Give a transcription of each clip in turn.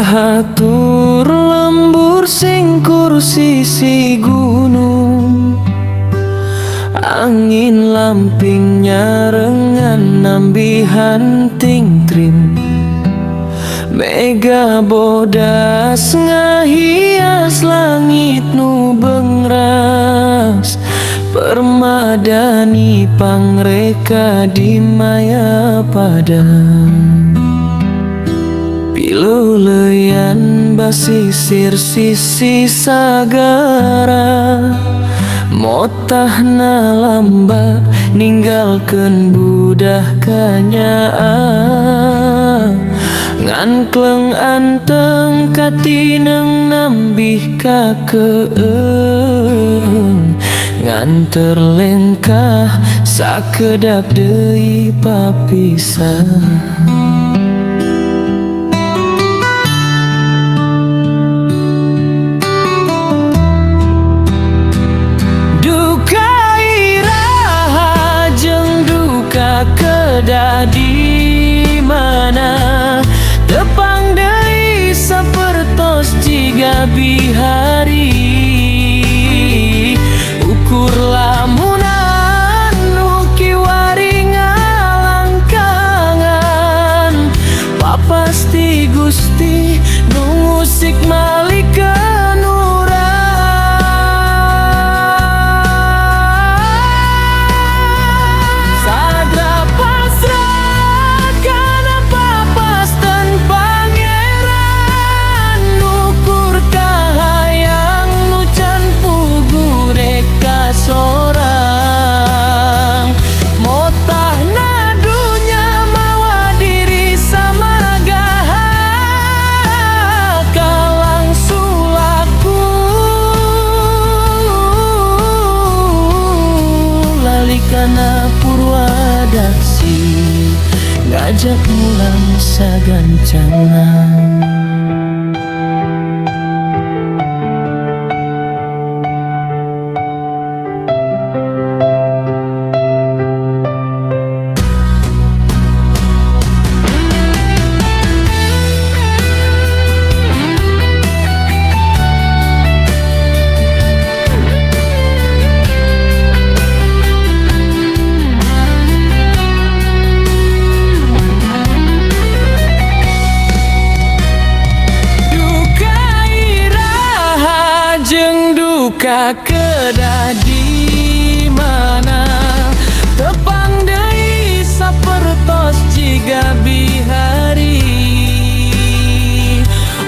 bahatur lembur sing kursi si gunung, angin lamping nyarengan nambi hanting trim, mega bodas ngahias langit nu bengras, permadani pangreka di maya padang. Piluleyan basisir sisi sagara, motahna lamba ninggalkeun budah kanyaan, ngan kleng anteng katineng nambih kakeung, ngan terlengkah sakedap deui papisah. Di mana tepang deui sapertos jiga bihari, ukur lamunan nu kiwari ngalangkangan, papasti Gusti nu ngusik malikeun urang. Kana Purwadaksi ngajak mulang sagancangan. Duka kedah di mana tepang deui sapertos jiga bihari,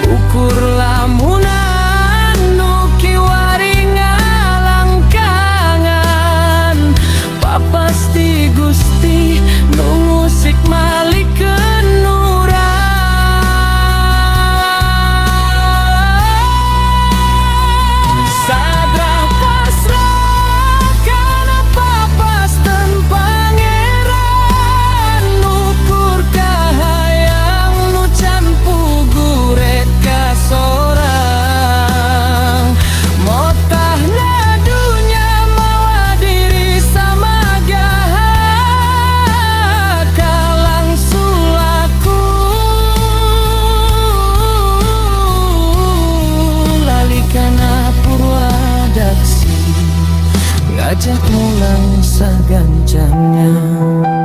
ukur lamunan nu kiwari ngalangkangan, papasti Gusti nu ngusik malikeun urang. Ngajak mulang sagancangan.